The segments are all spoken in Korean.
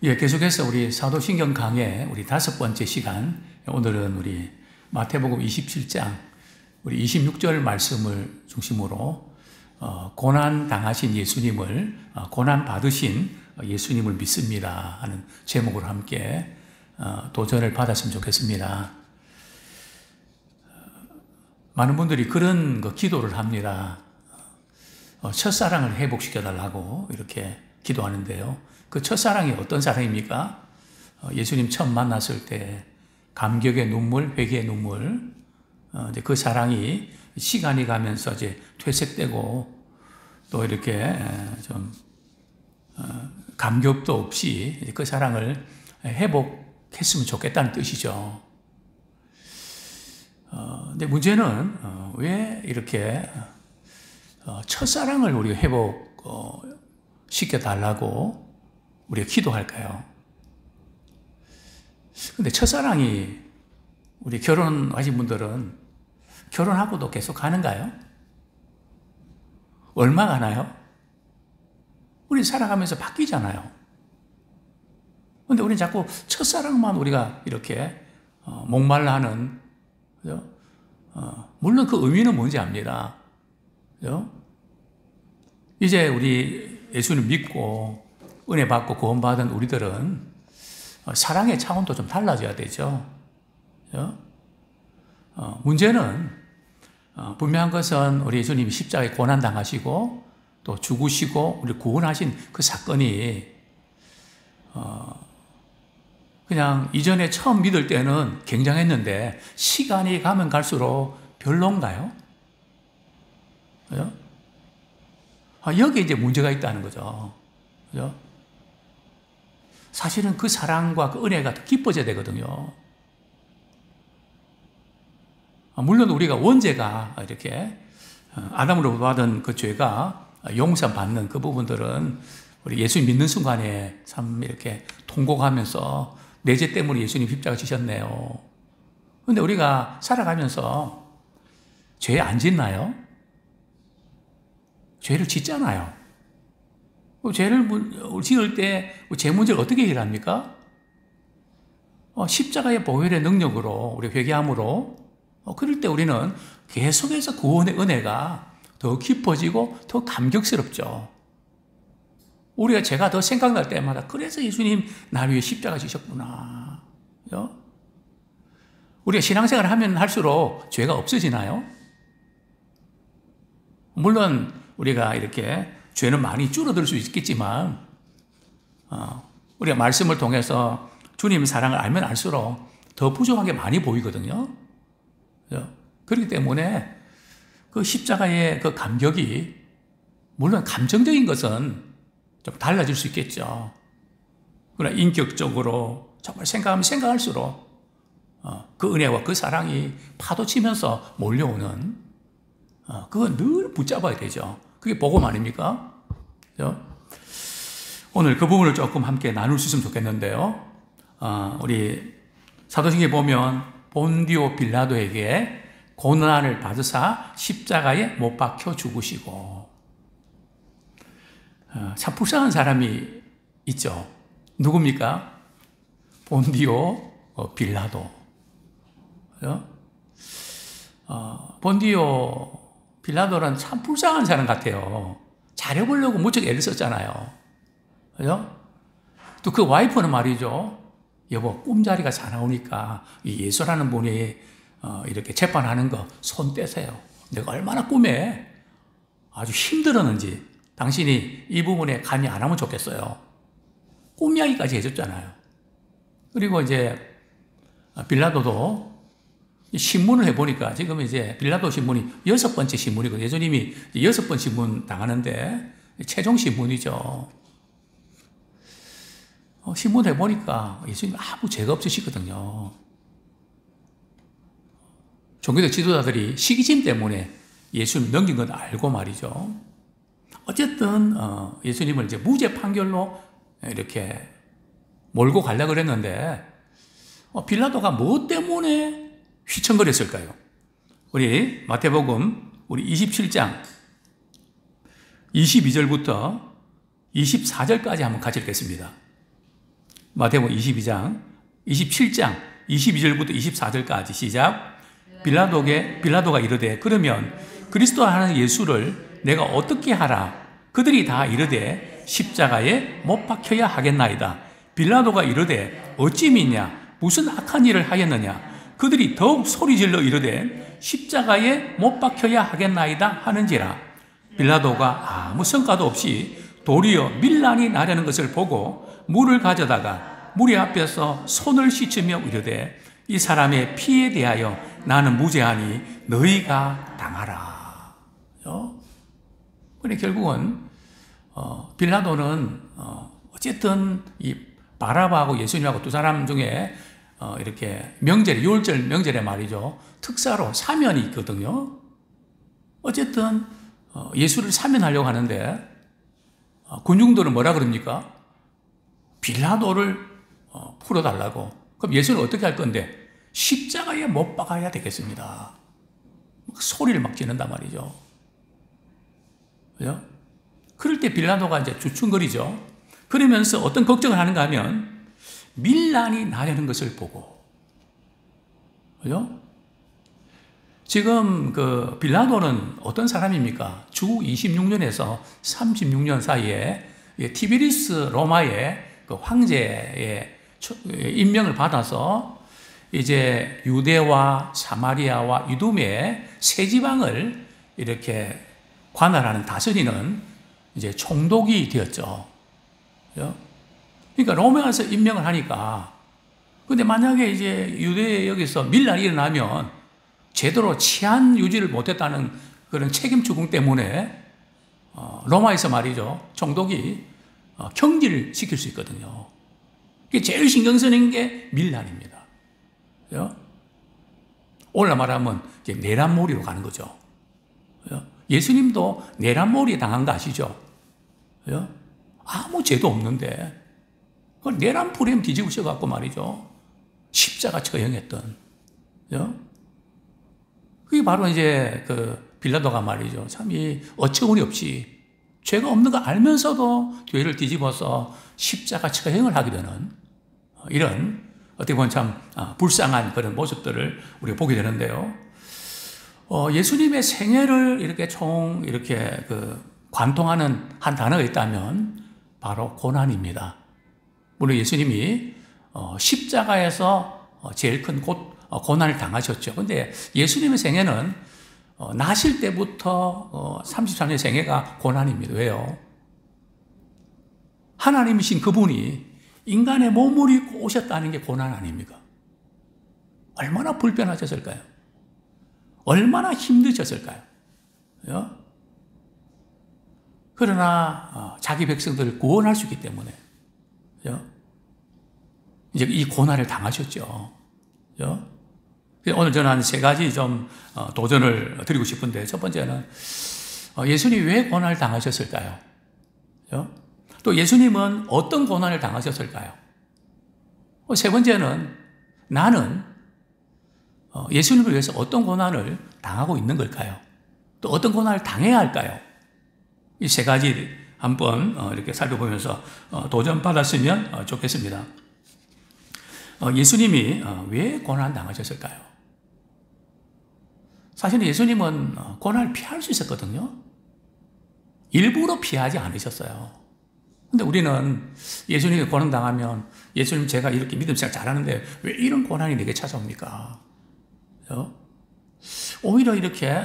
예, 계속해서 우리 사도신경 강의 우리 5번째 시간, 오늘은 우리 마태복음 27장 우리 26절 말씀을 중심으로 고난 당하신 예수님을, 고난 받으신 예수님을 믿습니다 하는 제목으로 함께 도전을 받았으면 좋겠습니다. 많은 분들이 그런 기도를 합니다. 첫사랑을 회복시켜달라고 이렇게 기도하는데요. 그 첫사랑이 어떤 사랑입니까? 예수님 처음 만났을 때 감격의 눈물, 회개의 눈물, 이제 그 사랑이 시간이 가면서 이제 퇴색되고 또 이렇게 좀 감격도 없이 그 사랑을 회복했으면 좋겠다는 뜻이죠. 근데 문제는 왜 이렇게 첫사랑을 우리가 회복시켜달라고 우리가 기도할까요? 근데 첫사랑이 우리 결혼하신 분들은 결혼하고도 계속 가는가요? 얼마 가나요? 우리 살아가면서 바뀌잖아요. 근데 우리는 자꾸 첫사랑만 우리가 이렇게 목말라 하는, 그죠? 물론 그 의미는 뭔지 압니다. 그죠? 이제 우리 예수님 믿고 은혜 받고 구원받은 우리들은 사랑의 차원도 좀 달라져야 되죠. 그죠? 문제는 분명한 것은 우리 예수님이 십자가에 고난당하시고 또 죽으시고 우리 구원하신 그 사건이 그냥 이전에 처음 믿을 때는 굉장했는데 시간이 가면 갈수록 별론가요? 그죠? 여기에 이제 문제가 있다는 거죠. 그죠? 사실은 그 사랑과 그 은혜가 더 깊어져야 되거든요. 물론 우리가 원죄가 이렇게 아담으로부터 받은 그 죄가 용서받는 그 부분들은 우리 예수님 믿는 순간에 참 이렇게 통곡하면서 내 죄 때문에 예수님 십자가 지셨네요. 그런데 우리가 살아가면서 죄 안 짓나요? 죄를 짓잖아요. 죄를 지을 때 죄 문제를 어떻게 해결합니까? 십자가의 보혈의 능력으로 우리 회개함으로 그럴 때 우리는 계속해서 구원의 은혜가 더 깊어지고 더 감격스럽죠. 우리가 제가 더 생각날 때마다 그래서 예수님 나 위해 십자가 지셨구나. 그죠? 우리가 신앙생활을 하면 할수록 죄가 없어지나요? 물론 우리가 이렇게 죄는 많이 줄어들 수 있겠지만 우리가 말씀을 통해서 주님 사랑을 알면 알수록 더 부족하게 많이 보이거든요. 그죠? 그렇기 때문에 그 십자가의 그 감격이 물론 감정적인 것은 좀 달라질 수 있겠죠. 그러나 인격적으로 정말 생각하면 생각할수록 그 은혜와 그 사랑이 파도치면서 몰려오는 그건 늘 붙잡아야 되죠. 그게 복음 아닙니까? 그죠? 오늘 그 부분을 조금 함께 나눌 수 있으면 좋겠는데요. 우리 사도신경에 보면 본디오 빌라도에게 고난을 받으사 십자가에 못 박혀 죽으시고 참 불쌍한 사람이 있죠. 누굽니까? 본디오 빌라도. 그죠? 본디오 빌라도는 참 불쌍한 사람 같아요. 잘해보려고 무척 애를 썼잖아요. 그죠? 또 그 와이프는 말이죠. 여보, 꿈자리가 잘 나오니까 이 예수라는 분이 이렇게 재판하는 거 손 떼세요. 내가 얼마나 꿈에 아주 힘들었는지 당신이 이 부분에 관여 안 하면 좋겠어요. 꿈 이야기까지 해줬잖아요. 그리고 이제 빌라도도 신문을 해보니까 지금 이제 빌라도 신문이 6번째 신문이거든요. 예수님이 6번 신문 당하는데 최종 신문이죠. 신문 해보니까 예수님 아무 죄가 없으시거든요. 종교적 지도자들이 시기심 때문에 예수님 넘긴 건 알고 말이죠. 어쨌든 예수님을 이제 무죄 판결로 이렇게 몰고 가려고 그랬는데 빌라도가 뭐 때문에 휘청거렸을까요? 우리 마태복음 우리 27장 22절부터 24절까지 한번 같이 읽겠습니다. 마태복음 22장, 27장 22절부터 24절까지 시작. 빌라도가 이르되 그러면 그리스도 하는 예수를 내가 어떻게 하라? 그들이 다 이르되 십자가에 못 박혀야 하겠나이다. 빌라도가 이르되 어찌 믿냐? 무슨 악한 일을 하였느냐? 그들이 더욱 소리질러 이르되 십자가에 못 박혀야 하겠나이다 하는지라. 빌라도가 아무 성과도 없이 도리어 밀란이 나려는 것을 보고 물을 가져다가 무리 앞에서 손을 씻으며 이르되 이 사람의 피에 대하여 나는 무죄하니 너희가 당하라. 그래 결국은 빌라도는 어쨌든 이 바라바하고 예수님하고 두 사람 중에 이렇게 명절에, 유월절 명절에 말이죠, 특사로 사면이 있거든요. 어쨌든 예수를 사면하려고 하는데 군중들은 뭐라 그럽니까? 빌라도를 풀어달라고. 그럼 예수는 어떻게 할 건데? 십자가에 못 박아야 되겠습니다. 소리를 막 지른단 말이죠. 그죠? 그럴 때 빌라도가 이제 주춤거리죠. 그러면서 어떤 걱정을 하는가 하면 밀란이 나려는 것을 보고. 그죠? 지금 그 빌라도는 어떤 사람입니까? 주 26년에서 36년 사이에 티베리스 로마의 그 황제의 임명을 받아서 이제 유대와 사마리아와 이두메 세 지방을 이렇게 관할하는 다스리는 이제 총독이 되었죠. 그러니까 로마에서 임명을 하니까, 근데 만약에 이제 유대 여기서 밀란이 일어나면 제대로 치안 유지를 못했다는 그런 책임 추궁 때문에 로마에서 말이죠, 총독이 경질을 시킬 수 있거든요. 제일 신경 쓰는 게 밀란입니다. 오늘 말하면 이제 내란몰이로 가는 거죠. 예수님도 내란몰이 당한 거 아시죠? 아무 죄도 없는데 그걸 내란 프레임 뒤집으셔갖고 말이죠, 십자가 처형했던. 그게 바로 이제 그 빌라도가 말이죠, 참 이 어처구니 없이 죄가 없는 거 알면서도 죄를 뒤집어서 십자가 처형을 하게 되는 이런 어떻게 보면 참 불쌍한 그런 모습들을 우리가 보게 되는데요. 예수님의 생애를 이렇게 이렇게 그 관통하는 한 단어가 있다면 바로 고난입니다. 물론 예수님이 십자가에서 제일 큰 고난을 당하셨죠. 근데 예수님의 생애는 나실 때부터 33년 생애가 고난입니다. 왜요? 하나님이신 그분이 인간의 몸을 입고 오셨다는 게 고난 아닙니까? 얼마나 불편하셨을까요? 얼마나 힘드셨을까요? 그러나 자기 백성들을 구원할 수 있기 때문에 이제 이 고난을 당하셨죠. 오늘 저는 한 세 가지 좀 도전을 드리고 싶은데, 첫 번째는 예수님이 왜 고난을 당하셨을까요? 또 예수님은 어떤 고난을 당하셨을까요? 세 번째는 나는 예수님을 위해서 어떤 고난을 당하고 있는 걸까요? 또 어떤 고난을 당해야 할까요? 이 세 가지 한번 이렇게 살펴보면서 도전받았으면 좋겠습니다. 예수님이 왜 고난 당하셨을까요? 사실 예수님은 고난을 피할 수 있었거든요. 일부러 피하지 않으셨어요. 근데 우리는 예수님이 고난 당하면, 예수님 제가 이렇게 믿음 생활 잘하는데 왜 이런 고난이 내게 찾아옵니까? 오히려 이렇게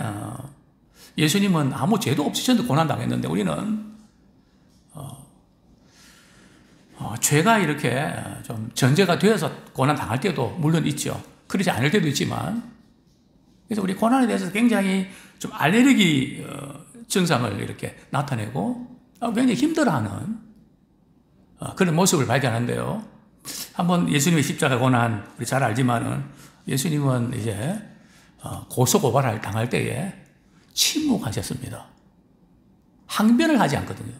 예수님은 아무 죄도 없으셨는데 고난 당했는데, 우리는 죄가 이렇게 좀 전제가 되어서 고난 당할 때도 물론 있죠. 그렇지 않을 때도 있지만, 그래서 우리 고난에 대해서 굉장히 좀 알레르기 증상을 이렇게 나타내고 굉장히 힘들어하는 그런 모습을 발견하는데요. 한번 예수님의 십자가 고난 우리 잘 알지만은, 예수님은 이제 고소고발을 당할 때에 침묵하셨습니다. 항변을 하지 않거든요.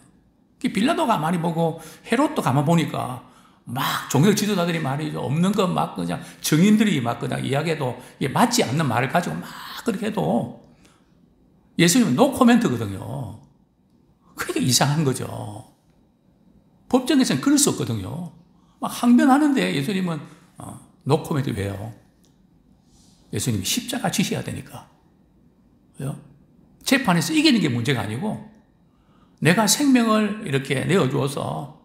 빌라도가 많이 보고 헤롯도 가만 보니까 막 종교 지도자들이 말이죠, 없는 것 막 그냥 증인들이 막 그냥 이야기해도 맞지 않는 말을 가지고 막 그렇게 해도 예수님은 노 코멘트거든요. 그러니까 이상한 거죠. 법정에서는 그럴 수 없거든요. 막 항변하는데 예수님은 노코멘트. 왜요? 예수님이 십자가 지셔야 되니까. 왜요? 재판에서 이기는 게 문제가 아니고 내가 생명을 이렇게 내어주어서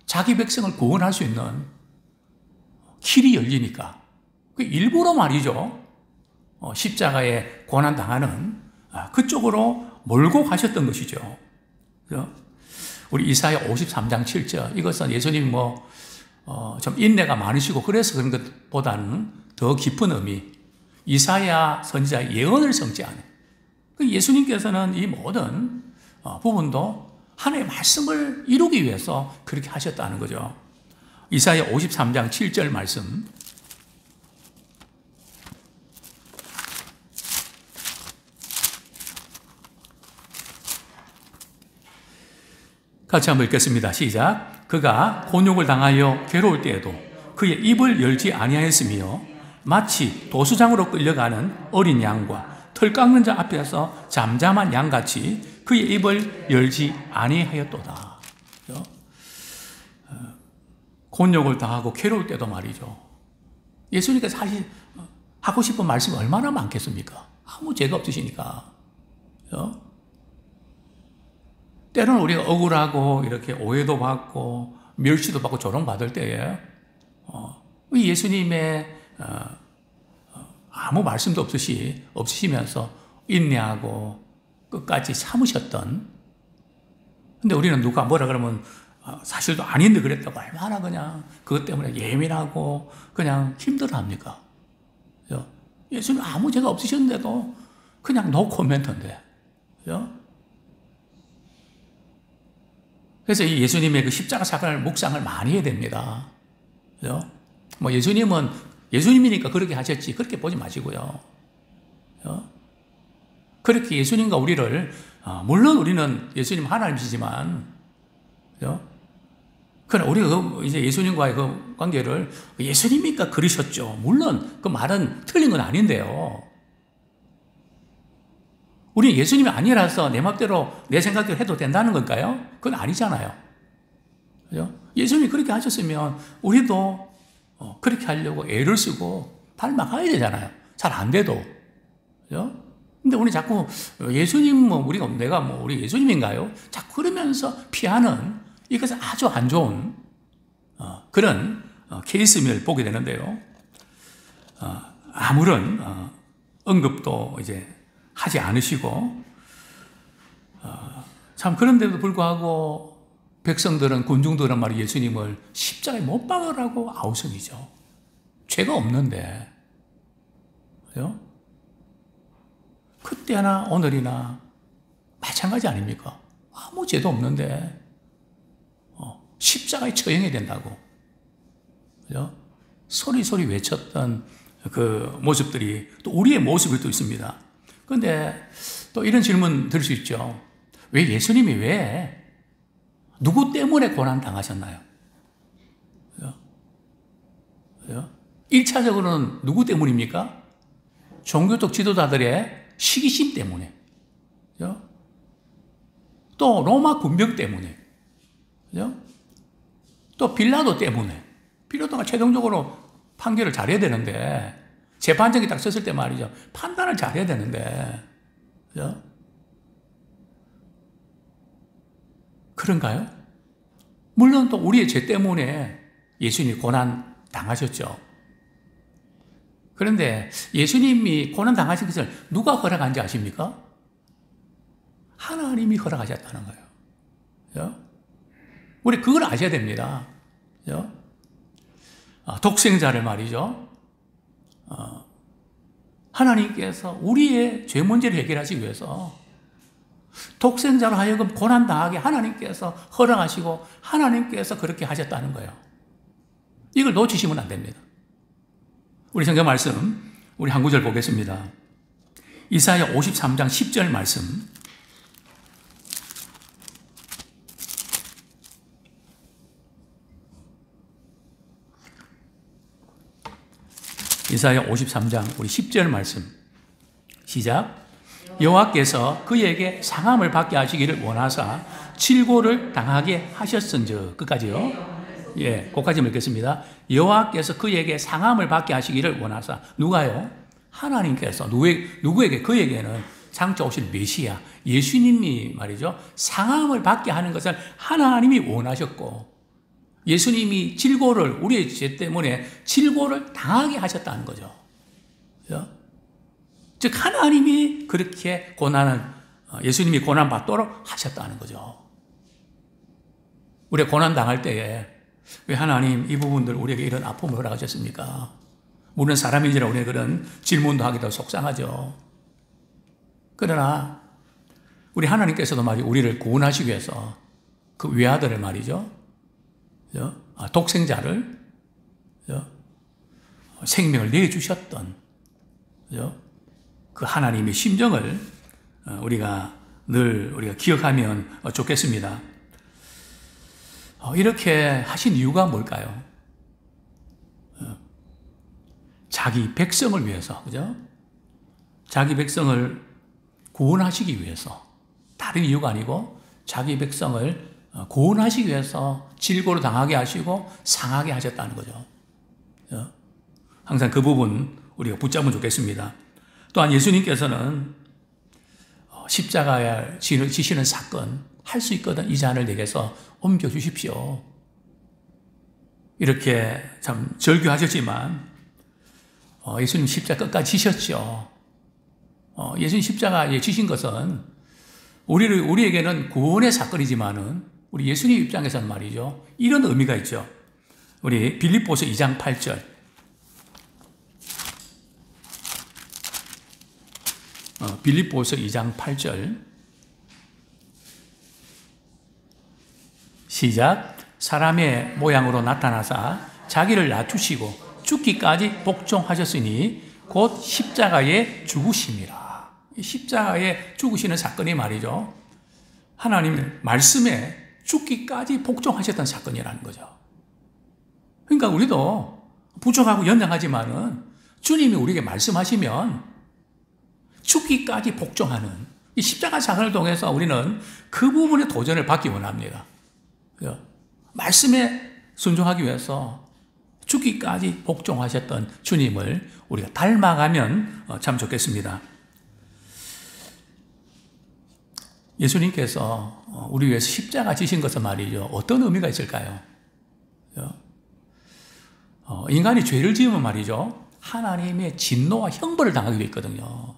자기 백성을 구원할 수 있는 길이 열리니까. 일부러 말이죠. 십자가에 고난당하는 그쪽으로 몰고 가셨던 것이죠. 우리 이사야 53장 7절, 이것은 예수님이 좀 인내가 많으시고 그래서 그런 것보다는 더 깊은 의미, 이사야 선지자의 예언을 성취하는, 예수님께서는 이 모든 부분도 하나님의 말씀을 이루기 위해서 그렇게 하셨다는 거죠. 이사야 53장 7절 말씀, 같이 한번 읽겠습니다. 시작. 그가 곤욕을 당하여 괴로울 때에도 그의 입을 열지 아니하였으며 마치 도수장으로 끌려가는 어린 양과 털 깎는 자 앞에서 잠잠한 양같이 그의 입을 열지 아니하였도다. 곤욕을 당하고 괴로울 때도 말이죠. 예수님께서 사실 하고 싶은 말씀이 얼마나 많겠습니까? 아무 죄가 없으시니까. 때로는 우리가 억울하고 이렇게 오해도 받고 멸시도 받고 조롱받을 때에 예수님의 아무 말씀도 없으시면서 인내하고 끝까지 참으셨던, 근데 우리는 누가 뭐라 그러면 사실도 아닌데 그랬다고 얼마나 그냥 그것 때문에 예민하고 그냥 힘들어합니까? 예수님 아무 죄가 없으셨는데도 그냥 노 코멘트인데. 그래서 이 예수님의 그 십자가 사건을 묵상을 많이 해야 됩니다. 예수님은 예수님이니까 그렇게 하셨지, 그렇게 보지 마시고요. 그렇게 예수님과 우리를, 물론 우리는 예수님 하나님이시지만, 그러나 우리가 이제 예수님과의 그 관계를 예수님이니까 그러셨죠. 물론 그 말은 틀린 건 아닌데요. 우리 예수님이 아니라서 내 맘대로 내 생각대로 해도 된다는 걸까요? 그건 아니잖아요. 그죠? 예수님이 그렇게 하셨으면 우리도 그렇게 하려고 애를 쓰고 닮아가야 되잖아요. 잘 안 돼도. 그죠? 근데 우리 자꾸 예수님 내가 우리 예수님인가요? 자꾸 그러면서 피하는, 이것은 아주 안 좋은 그런 케이스를 보게 되는데요. 아무런 언급도 이제 하지 않으시고, 참 그런데도 불구하고 백성들은, 군중들은 말이 예수님을 십자가에 못 박으라고 아우성이죠. 죄가 없는데. 그죠? 그때나 오늘이나 마찬가지 아닙니까? 아무 죄도 없는데 십자가에 처형해야 된다고. 그죠? 소리 외쳤던 그 모습들이 또 우리의 모습이 또 있습니다. 그런데 또 이런 질문 드릴 수 있죠. 왜 예수님이 누구 때문에 고난 당하셨나요? 그죠? 1차적으로는 누구 때문입니까? 종교적 지도자들의 시기심 때문에. 그죠? 또 로마 군병 때문에. 그죠? 또 빌라도 때문에. 빌라도가 최종적으로 판결을 잘해야 되는데, 재판장이 딱 섰을 때 말이죠. 판단을 잘해야 되는데. 그죠? 그런가요? 물론 또 우리의 죄 때문에 예수님이 고난 당하셨죠. 그런데 예수님이 고난 당하신 것을 누가 허락한지 아십니까? 하나님이 허락하셨다는 거예요. 그죠? 우리 그걸 아셔야 됩니다. 그죠? 독생자를 말이죠. 하나님께서 우리의 죄 문제를 해결하시기 위해서 독생자로 하여금 고난당하게 하나님께서 허락하시고 하나님께서 그렇게 하셨다는 거예요. 이걸 놓치시면 안 됩니다. 우리 성경 말씀, 우리 한 구절 보겠습니다. 이사야 53장 10절 말씀. 이사야 53장 우리 10절 말씀. 시작. 여호와께서 그에게 상함을 받게 하시기를 원하사 칠고를 당하게 하셨은즉. 끝까지요. 예, 거기까지 읽겠습니다. 여호와께서 그에게 상함을 받게 하시기를 원하사. 누가요? 하나님께서 누구에게? 그에게는 장차 오실 메시아 예수님이 말이죠, 상함을 받게 하는 것을 하나님이 원하셨고, 예수님이 질고를, 우리의 죄 때문에 질고를 당하게 하셨다는 거죠. 그죠? 즉 하나님이 그렇게 예수님이 고난 받도록 하셨다는 거죠. 우리가 고난 당할 때에 왜 하나님 이 부분들 우리에게 이런 아픔을 허락하셨습니까? 우리는 사람인지라 우리는 그런 질문도 하기도 속상하죠. 그러나 우리 하나님께서도 말이죠, 우리를 구원하시기 위해서 그 외아들을 말이죠, 독생자를 생명을 내주셨던 그 하나님의 심정을 우리가 기억하면 좋겠습니다. 이렇게 하신 이유가 뭘까요? 자기 백성을 위해서, 그죠? 자기 백성을 구원하시기 위해서, 다른 이유가 아니고 자기 백성을 구원하시기 위해서 질고를 당하게 하시고 상하게 하셨다는 거죠. 항상 그 부분 우리가 붙잡으면 좋겠습니다. 또한 예수님께서는 십자가에 지시는 사건 할 수 있거든, 이 잔을 내게서 옮겨주십시오. 이렇게 참 절규하셨지만 예수님 십자가 끝까지 지셨죠. 예수님 십자가에 지신 것은 우리에게는 구원의 사건이지만은 우리 예수님 입장에서는 말이죠, 이런 의미가 있죠. 우리 빌립보서 2장 8절. 빌립보서 2장 8절. 시작. 사람의 모양으로 나타나사 자기를 낮추시고 죽기까지 복종하셨으니 곧 십자가에 죽으심이라. 십자가에 죽으시는 사건이 말이죠, 하나님 말씀에 죽기까지 복종하셨던 사건이라는 거죠. 그러니까 우리도 부족하고 연약하지만은 주님이 우리에게 말씀하시면 죽기까지 복종하는 이 십자가 사건을 통해서 우리는 그 부분의 도전을 받기 원합니다. 말씀에 순종하기 위해서 죽기까지 복종하셨던 주님을 우리가 닮아가면 참 좋겠습니다. 예수님께서 우리 위해서 십자가 지신 것은 말이죠, 어떤 의미가 있을까요? 인간이 죄를 지으면 말이죠, 하나님의 진노와 형벌을 당하게 있거든요.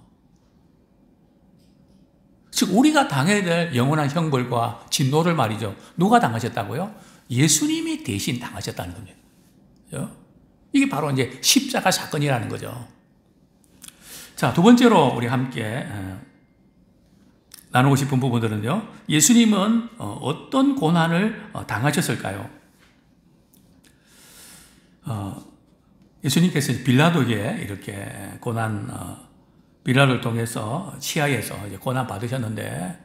즉 우리가 당해야 될 영원한 형벌과 진노를 말이죠, 누가 당하셨다고요? 예수님이 대신 당하셨다는 겁니다. 이게 바로 이제 십자가 사건이라는 거죠. 자, 두 번째로 우리 함께 나누고 싶은 부분들은요, 예수님은 어떤 고난을 당하셨을까요? 예수님께서 빌라도에게 이렇게 빌라도를 통해서 치하에서 이제 고난 받으셨는데,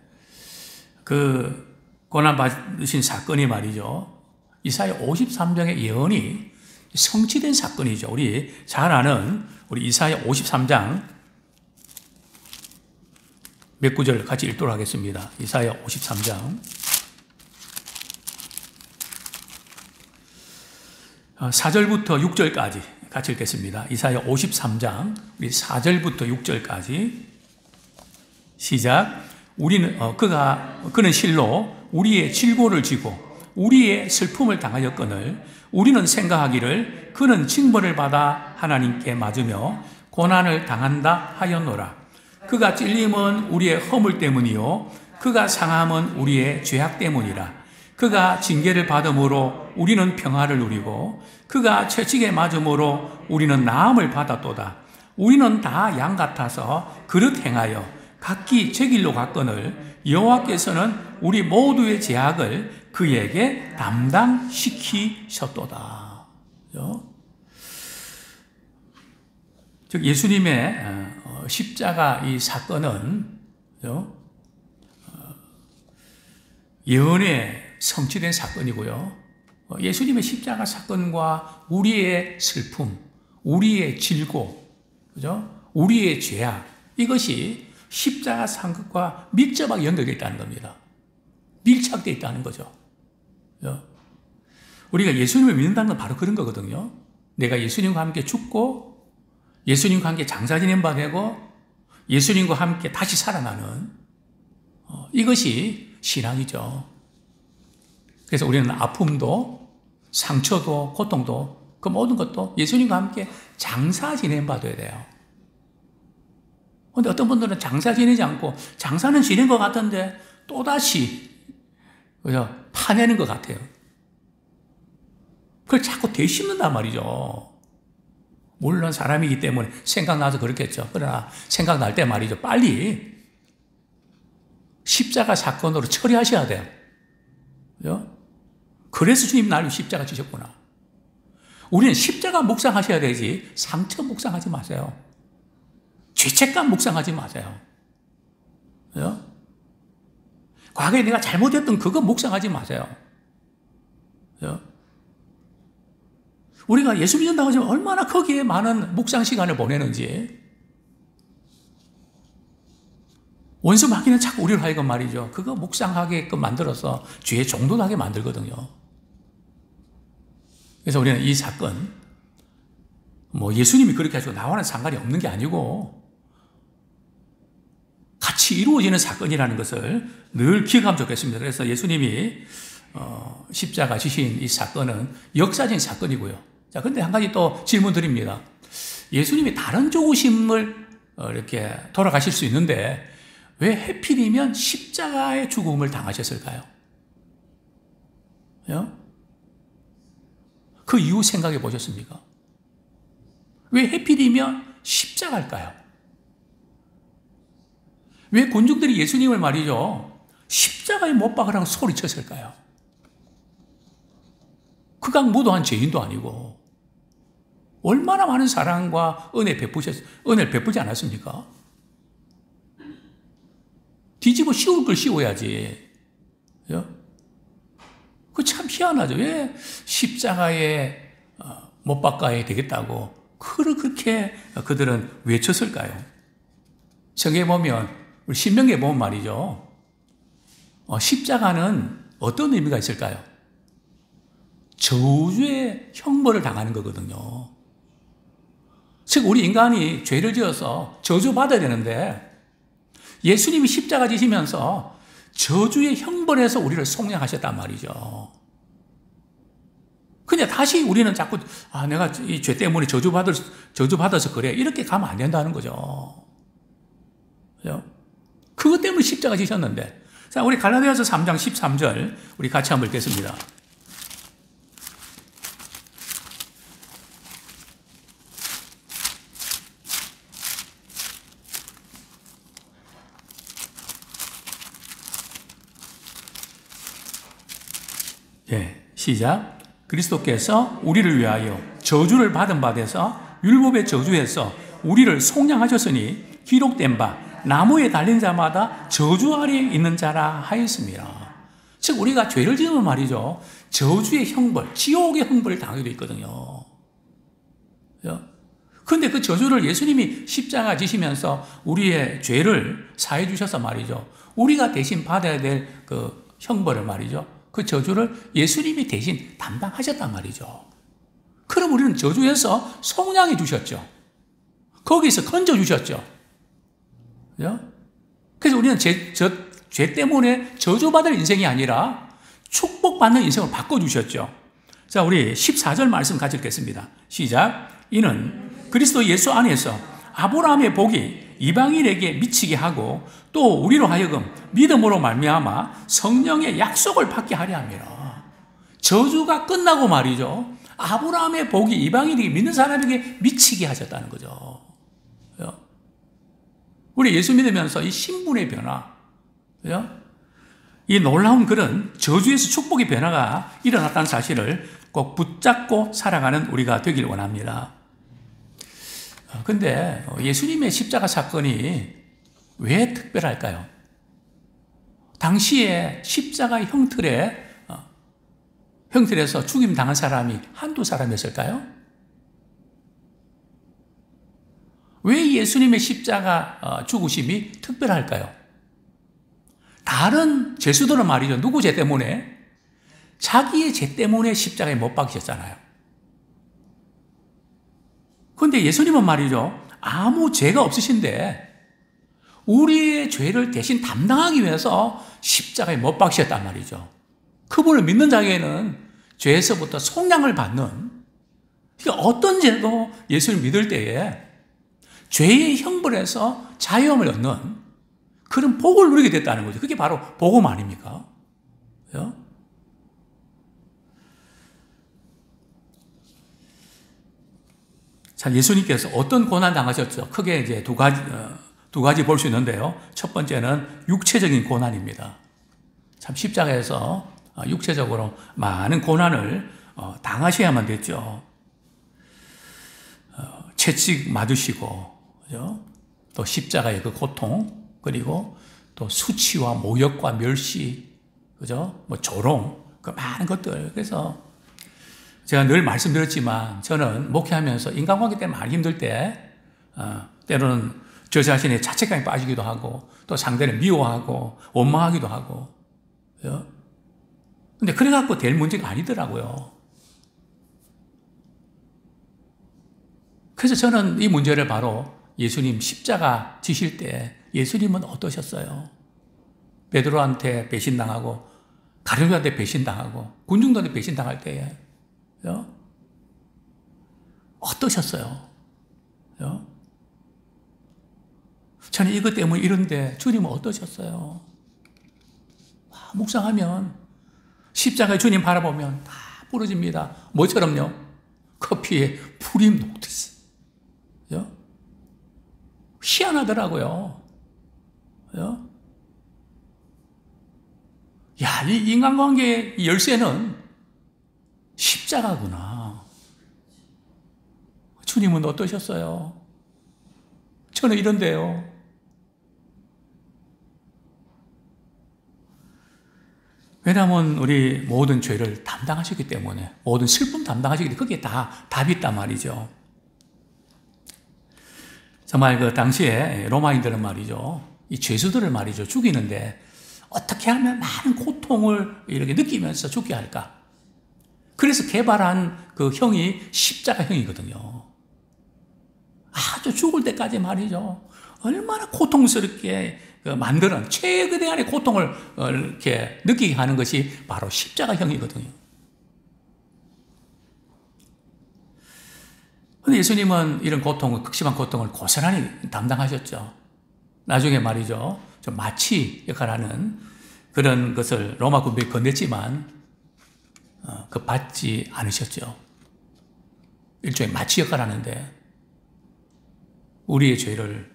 그 고난 받으신 사건이 말이죠, 이사야 53장의 예언이 성취된 사건이죠. 우리 잘 아는 우리 이사야 53장 몇 구절 같이 읽도록 하겠습니다. 이사야 53장 4절부터 6절까지 같이 읽겠습니다. 이사야 53장 우리 4절부터 6절까지 시작. 그는 실로 우리의 질고를 지고 우리의 슬픔을 당하였거늘 우리는 생각하기를 그는 징벌을 받아 하나님께 맞으며 고난을 당한다 하였노라. 그가 찔림은 우리의 허물 때문이요 그가 상함은 우리의 죄악 때문이라. 그가 징계를 받음으로 우리는 평화를 누리고 그가 채찍에 맞음으로 우리는 나음을 받았도다. 우리는 다 양 같아서 그릇 행하여 각기 제 길로 갔거늘 여호와께서는 우리 모두의 죄악을 그에게 담당시키셨도다. 즉 예수님의 십자가 이 사건은 예언에 성취된 사건이고요. 예수님의 십자가 사건과 우리의 슬픔, 우리의 질고, 그죠? 우리의 죄악, 이것이 십자가 사건과 밀접하게 연결되어 있다는 겁니다. 밀착되어 있다는 거죠. 우리가 예수님을 믿는다는 건 바로 그런 거거든요. 내가 예수님과 함께 죽고 예수님과 함께 장사 지낸 바 되고 예수님과 함께 다시 살아나는 이것이 신앙이죠. 그래서 우리는 아픔도 상처도 고통도 그 모든 것도 예수님과 함께 장사 지낸 바 돼야 돼요. 그런데 어떤 분들은 장사 지내지 않고 장사는 지낸 것 같은데 또다시 그죠? 파내는 것 같아요. 그걸 자꾸 되씹는단 말이죠. 물론 사람이기 때문에 생각나서 그렇겠죠. 그러나 생각날 때 말이죠. 빨리 십자가 사건으로 처리하셔야 돼요. 그죠? 그래서 주님 나를 십자가 지셨구나. 우리는 십자가 묵상하셔야 되지 상처 묵상하지 마세요. 죄책감 묵상하지 마세요. 그죠? 과거에 내가 잘못했던 그거 묵상하지 마세요. 그죠? 우리가 예수 믿는다고 하지만 얼마나 거기에 많은 묵상 시간을 보내는지. 원수 마귀는 자꾸 우리를 하여금 말이죠. 그거 묵상하게끔 만들어서 죄에 종도하게 만들거든요. 그래서 우리는 이 사건, 예수님이 그렇게 하시고 나와는 상관이 없는 게 아니고 같이 이루어지는 사건이라는 것을 늘 기억하면 좋겠습니다. 그래서 예수님이 십자가 지신 이 사건은 역사적인 사건이고요. 자, 근데 한 가지 또 질문 드립니다. 예수님이 다른 죽으심을 이렇게 돌아가실 수 있는데 왜 해필이면 십자가의 죽음을 당하셨을까요? 그 이유 생각해 보셨습니까? 왜 해필이면 십자가일까요? 왜 군중들이 예수님을 말이죠, 십자가에 못 박으라고 소리쳤을까요? 그강 무도한 죄인도 아니고 얼마나 많은 사랑과 은혜를 베푸지 않았습니까? 뒤집어 씌울 걸 씌워야지. 그 참 희한하죠. 왜 십자가에 못 박아야 되겠다고 그렇게 그들은 외쳤을까요? 성경에 보면 우리 신명기에 보면 말이죠. 십자가는 어떤 의미가 있을까요? 저주의 형벌을 당하는 거거든요. 즉 우리 인간이 죄를 지어서 저주받아야 되는데 예수님이 십자가 지시면서 저주의 형벌에서 우리를 속량하셨단 말이죠. 근데 다시 우리는 자꾸 내가 이 죄 때문에 저주받아서 그래 이렇게 가면 안 된다는 거죠. 그죠? 그것 때문에 십자가 지셨는데. 자, 우리 갈라디아서 3장 13절 우리 같이 한번 읽겠습니다. 시작. 그리스도께서 우리를 위하여 저주를 받은 바 돼서 율법의 저주에서 우리를 속량하셨으니 기록된 바 나무에 달린 자마다 저주 아래에 있는 자라 하였습니다. 즉 우리가 죄를 지으면 말이죠, 저주의 형벌, 지옥의 형벌을 당하게 되어 있거든요. 그런데 그 저주를 예수님이 십자가 지시면서 우리의 죄를 사해 주셔서 말이죠, 우리가 대신 받아야 될 그 형벌을 말이죠, 그 저주를 예수님이 대신 담당하셨단 말이죠. 그럼 우리는 저주에서 속량해 주셨죠. 거기서 건져 주셨죠. 그래서 우리는 죄 때문에 저주받을 인생이 아니라 축복받는 인생을 바꿔주셨죠. 자, 우리 14절 말씀 같이 읽겠습니다. 시작. 이는 그리스도 예수 안에서 아브라함의 복이 이방인에게 미치게 하고 또 우리로 하여금 믿음으로 말미암아 성령의 약속을 받게 하려 함이라. 저주가 끝나고 말이죠, 아브라함의 복이 이방인에게 믿는 사람에게 미치게 하셨다는 거죠. 우리 예수 믿으면서 이 신분의 변화, 이 놀라운 그런 저주에서 축복의 변화가 일어났다는 사실을 꼭 붙잡고 살아가는 우리가 되길 원합니다. 근데 예수님의 십자가 사건이 왜 특별할까요? 당시에 십자가 형틀에서 죽임 당한 사람이 한두 사람이었을까요? 왜 예수님의 십자가 죽으심이 특별할까요? 다른 죄수들은 말이죠, 누구 죄 때문에? 자기의 죄 때문에 십자가에 못 박히셨잖아요. 그런데 예수님은 말이죠, 아무 죄가 없으신데 우리의 죄를 대신 담당하기 위해서 십자가에 못 박히셨단 말이죠. 그분을 믿는 자에게는 죄에서부터 속량을 받는, 그러니까 어떤 죄도 예수를 믿을 때에 죄의 형벌에서 자유함을 얻는 그런 복을 누리게 됐다는 거죠. 그게 바로 복음 아닙니까? 그죠? 자, 예수님께서 어떤 고난 당하셨죠? 크게 이제 두 가지 볼 수 있는데요. 첫 번째는 육체적인 고난입니다. 참 십자가에서 육체적으로 많은 고난을 당하셔야만 됐죠. 채찍 맞으시고, 그죠? 또 십자가의 그 고통, 그리고 또 수치와 모욕과 멸시, 그죠? 뭐 조롱, 그 많은 것들. 그래서 제가 늘 말씀드렸지만 저는 목회하면서 인간관계 때문에 많이 힘들 때, 때로는 저 자신의 자책감에 빠지기도 하고, 또 상대를 미워하고, 원망하기도 하고, 그죠? 근데 그래갖고 될 문제가 아니더라고요. 그래서 저는 이 문제를 바로 예수님 십자가 지실 때 예수님은 어떠셨어요? 베드로한테 배신당하고 가룟유다한테 배신당하고 군중들한테 배신당할 때에 어떠셨어요? 저는 이것 때문에 이런데 주님은 어떠셨어요? 묵상하면 십자가에 주님 바라보면 다 부러집니다. 뭐처럼요? 커피에 불이 녹듯이. 희한하더라고요. 야, 이 인간관계의 열쇠는 십자가구나. 주님은 어떠셨어요? 저는 이런데요. 왜냐하면 우리 모든 죄를 담당하셨기 때문에, 모든 슬픔 담당하셨기 때문에 그게 다 답이 있단 말이죠. 정말 그 당시에 로마인들은 말이죠, 이 죄수들을 말이죠, 죽이는데 어떻게 하면 많은 고통을 이렇게 느끼면서 죽게 할까? 그래서 개발한 그 형이 십자가형이거든요. 아주 죽을 때까지 말이죠, 얼마나 고통스럽게 만드는 최대한의 고통을 이렇게 느끼게 하는 것이 바로 십자가형이거든요. 그런데 예수님은 이런 고통을, 극심한 고통을 고스란히 담당하셨죠. 나중에 말이죠, 좀 마치 역할하는 그런 것을 로마 군병이 건넸지만 그 받지 않으셨죠. 일종의 마치 역할을 하는데 우리의 죄를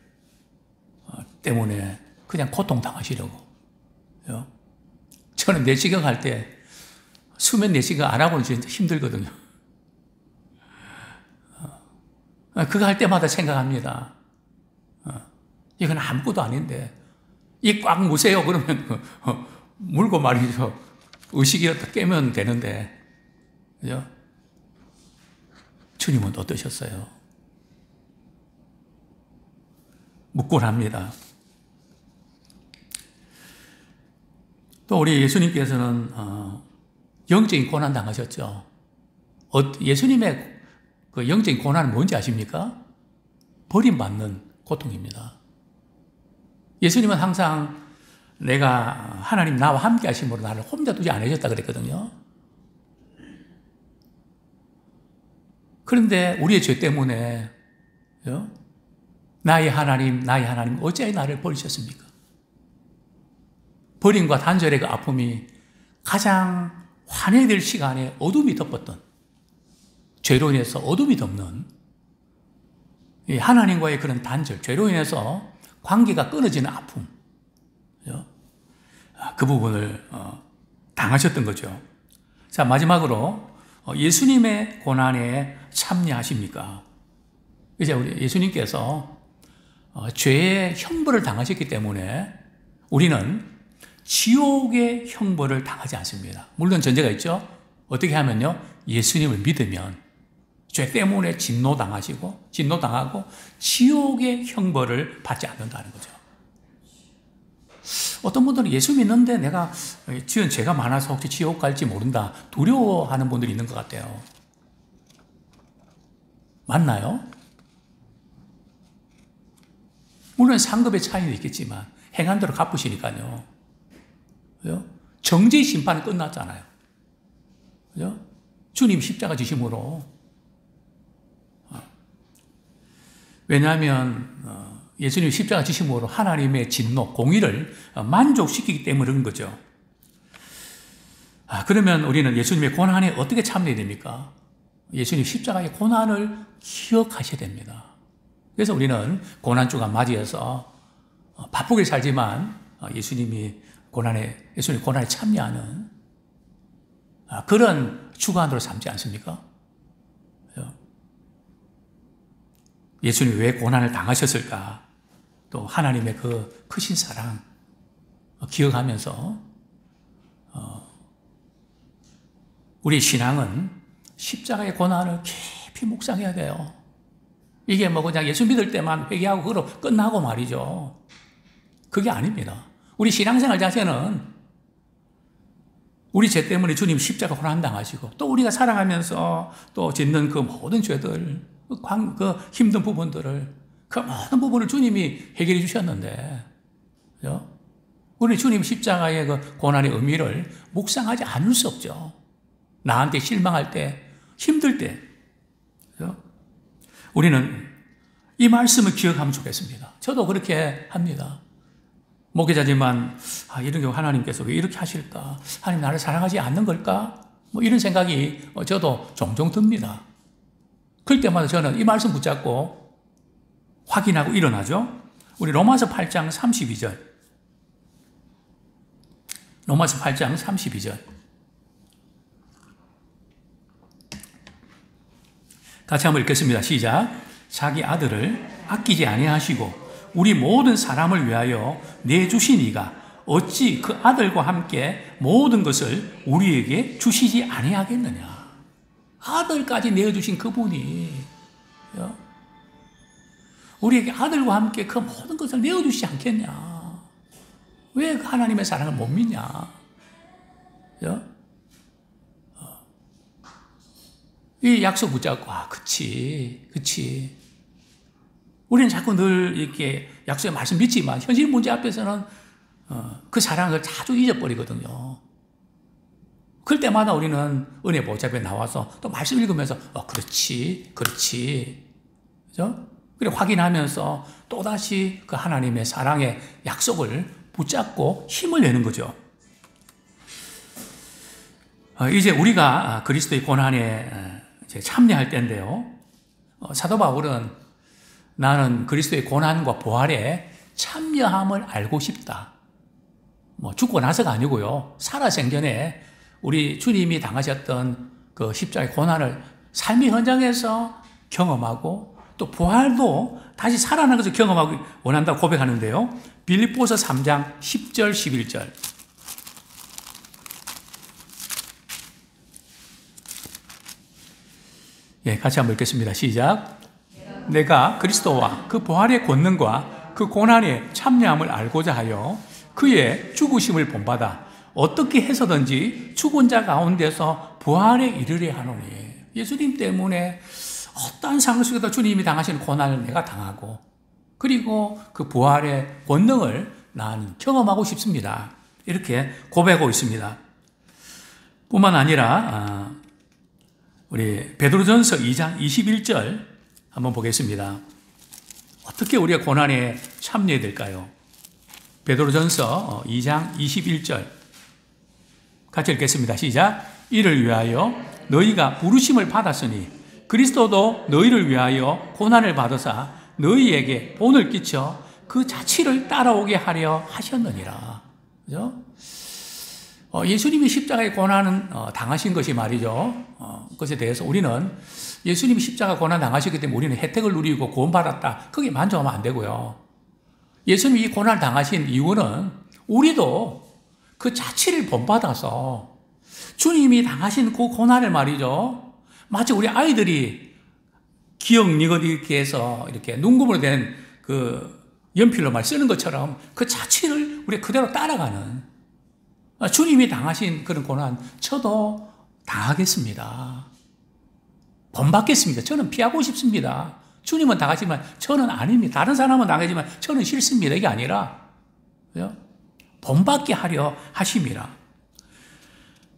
때문에 그냥 고통당하시려고. 저는 내시경 할 때 수면 내시경 안 하고는 진짜 힘들거든요. 그거 할 때마다 생각합니다. 이건 아무것도 아닌데 이 꽉 무세요 그러면 물고 말이죠, 의식이라도 깨면 되는데, 그죠? 주님은 어떠셨어요? 묻곤 합니다. 또 우리 예수님께서는 영적인 고난 당하셨죠. 예수님의 그 영적인 고난은 뭔지 아십니까? 버림받는 고통입니다. 예수님은 항상 내가 하나님 나와 함께 하심으로 나를 혼자 두지 않으셨다 그랬거든요. 그런데 우리의 죄 때문에 나의 하나님 어찌하여 나를 버리셨습니까? 버림과 단절의 그 아픔이 가장 환해될 시간에 어둠이 덮었던, 죄로 인해서 어둠이 덮는 하나님과의 그런 단절, 죄로 인해서 관계가 끊어지는 아픔, 그 부분을 당하셨던 거죠. 자, 마지막으로 예수님의 고난에 참여하십니까? 이제 우리 예수님께서 죄의 형벌을 당하셨기 때문에 우리는 지옥의 형벌을 당하지 않습니다. 물론 전제가 있죠. 어떻게 하면요, 예수님을 믿으면 죄 때문에 진노당하고 지옥의 형벌을 받지 않는다는 거죠. 어떤 분들은 예수 믿는데 내가 지은 죄가 많아서 혹시 지옥 갈지 모른다. 두려워하는 분들이 있는 것 같아요. 맞나요? 물론 상급의 차이는 있겠지만 행한 대로 갚으시니까요. 그죠? 정죄의 심판은 끝났잖아요. 그죠? 주님 십자가 지심으로. 왜냐하면 예수님 십자가 지심으로 하나님의 진노, 공의를 만족시키기 때문에 그런 거죠. 그러면 우리는 예수님의 고난에 어떻게 참여해야 됩니까? 예수님 십자가의 고난을 기억하셔야 됩니다. 그래서 우리는 고난주간 맞이해서 바쁘게 살지만 예수님 고난에 참여하는 그런 주간으로 삼지 않습니까? 예수님이 왜 고난을 당하셨을까? 또 하나님의 그 크신 사랑 기억하면서 우리 신앙은 십자가의 고난을 깊이 묵상해야 돼요. 이게 뭐 그냥 예수 믿을 때만 회개하고 그러 끝나고 말이죠. 그게 아닙니다. 우리 신앙생활 자체는 우리 죄 때문에 주님 십자가 고난 당하시고 또 우리가 살아가면서 또 짓는 그 모든 죄들, 그 힘든 부분들을 그 모든 부분을 주님이 해결해 주셨는데, 그죠? 우리 주님 십자가의 그 고난의 의미를 묵상하지 않을 수 없죠. 나한테 실망할 때, 힘들 때, 그죠? 우리는 이 말씀을 기억하면 좋겠습니다. 저도 그렇게 합니다. 목회자지만 이런 경우 하나님께서 왜 이렇게 하실까? 하나님 나를 사랑하지 않는 걸까? 뭐 이런 생각이 저도 종종 듭니다. 그럴 때마다 저는 이 말씀 붙잡고 확인하고 일어나죠. 우리 로마서 8장 32절. 로마서 8장 32절. 같이 한번 읽겠습니다. 시작. 자기 아들을 아끼지 아니하시고 우리 모든 사람을 위하여 내주신 이가 어찌 그 아들과 함께 모든 것을 우리에게 주시지 아니하겠느냐. 아들까지 내어주신 그분이 우리에게 아들과 함께 그 모든 것을 내어주시지 않겠냐. 왜 하나님의 사랑을 못 믿냐. 이 약속 붙잡고 그치. 우리는 자꾸 늘 이렇게 약속의 말씀 믿지만 현실 문제 앞에서는 그 사랑을 자주 잊어버리거든요. 그럴 때마다 우리는 은혜 보좌에 나와서 또 말씀 읽으면서 그렇지. 그죠? 그리고 확인하면서 또다시 그 하나님의 사랑의 약속을 붙잡고 힘을 내는 거죠. 이제 우리가 그리스도의 고난에 참여할 때인데요. 사도 바울은 나는 그리스도의 고난과 부활에 참여함을 알고 싶다. 뭐 죽고 나서가 아니고요. 살아생전에 우리 주님이 당하셨던 그 십자가의 고난을 삶의 현장에서 경험하고 또 부활도 다시 살아나는 것을 경험하고 원한다고 고백하는데요. 빌립보서 3장 10절 11절. 같이 한번 읽겠습니다. 시작. 내가 그리스도와 그 부활의 권능과 그 고난에 참여함을 알고자 하여 그의 죽으심을 본받아 어떻게 해서든지 죽은 자 가운데서 부활에 이르려 하노니. 예수님 때문에 어떠한 상황 속에도 주님이 당하신 고난을 내가 당하고 그리고 그 부활의 권능을 나는 경험하고 싶습니다. 이렇게 고백하고 있습니다. 뿐만 아니라 우리 베드로전서 2장 21절 한번 보겠습니다. 어떻게 우리가 고난에 참여해야 될까요? 베드로전서 2장 21절 같이 읽겠습니다. 시작. 이를 위하여 너희가 부르심을 받았으니 그리스도도 너희를 위하여 고난을 받으사 너희에게 본을 끼쳐 그 자취를 따라오게 하려 하셨느니라. 그죠? 예수님이 십자가의 고난은 당하신 것이 말이죠. 그것에 대해서 우리는 예수님이 십자가 고난 당하셨기 때문에 우리는 혜택을 누리고 구원받았다. 거기에 만족하면 안 되고요. 예수님이 이 고난을 당하신 이유는 우리도 그 자취를 본받아서 주님이 당하신 그 고난을 말이죠. 마치 우리 아이들이 기억 니귿 이렇게 해서 이렇게 눈금으로 된 그 연필로 말 쓰는 것처럼 그 자취를 우리 그대로 따라가는, 주님이 당하신 그런 고난 저도 당하겠습니다. 본받겠습니다. 저는 피하고 싶습니다. 주님은 당하지만 저는 아닙니다. 다른 사람은 당하지만 저는 싫습니다. 이게 아니라 본받게 하려 하심이라.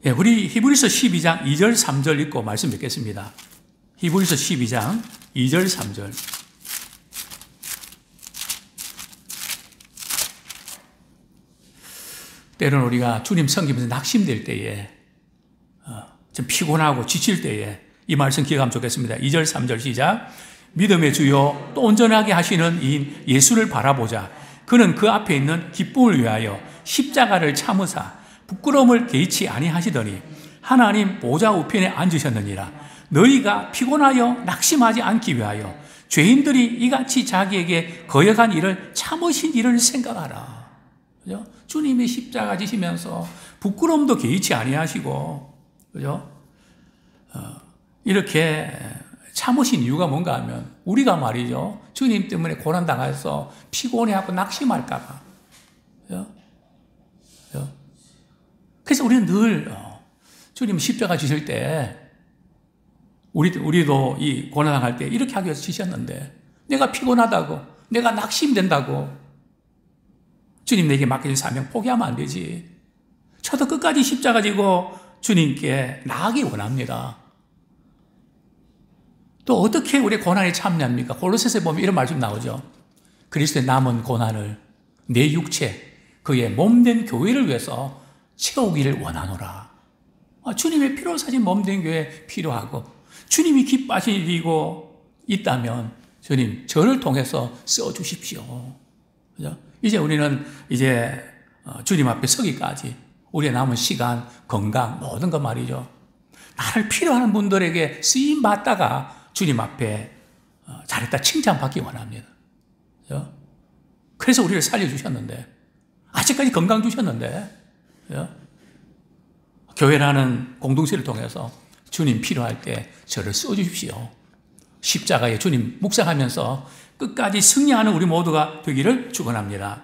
예, 우리 히브리서 12장 2절 3절 읽고 말씀 뵙겠습니다. 히브리서 12장 2절 3절. 때로는 우리가 주님 섬기면서 낙심될 때에, 좀 피곤하고 지칠 때에 이 말씀 기억하면 좋겠습니다. 2절 3절 시작. 믿음의 주요 또 온전하게 하시는 이인 예수를 바라보자. 그는 그 앞에 있는 기쁨을 위하여 십자가를 참으사 부끄러움을 개의치 아니하시더니 하나님 보좌 우편에 앉으셨느니라. 너희가 피곤하여 낙심하지 않기 위하여 죄인들이 이같이 자기에게 거역한 일을 참으신 일을 생각하라. 그죠? 주님이 십자가 지시면서 부끄러움도 개의치 아니하시고, 그죠? 이렇게 참으신 이유가 뭔가 하면 우리가 말이죠. 주님 때문에 고난당해서 피곤해하고 낙심할까봐. 그죠? 그래서 우리는 늘 주님 십자가 지실 때 우리도 이 고난당할 때 이렇게 하기 위해서 지셨는데, 내가 피곤하다고, 내가 낙심된다고 주님 내게 맡겨진 사명 포기하면 안 되지. 저도 끝까지 십자가 지고 주님께 나아가기 원합니다. 또 어떻게 우리 고난에 참여합니까? 골로새서에 보면 이런 말씀 나오죠. 그리스도의 남은 고난을 내 육체, 그의 몸된 교회를 위해서 채우기를 원하노라. 주님의 피로 사신 몸된 교회 필요하고, 주님이 기뻐하신 일이고 있다면 주님 저를 통해서 써주십시오. 그죠? 이제 우리는 이제 주님 앞에 서기까지 우리의 남은 시간, 건강, 모든 것 말이죠. 나를 필요한 분들에게 쓰임 받다가 주님 앞에 잘했다 칭찬받기 원합니다. 그죠? 그래서 우리를 살려주셨는데, 아직까지 건강 주셨는데, 그죠? 교회라는 공동체를 통해서 주님 필요할 때 저를 써주십시오. 십자가에 주님 묵상하면서 끝까지 승리하는 우리 모두가 되기를 축원합니다.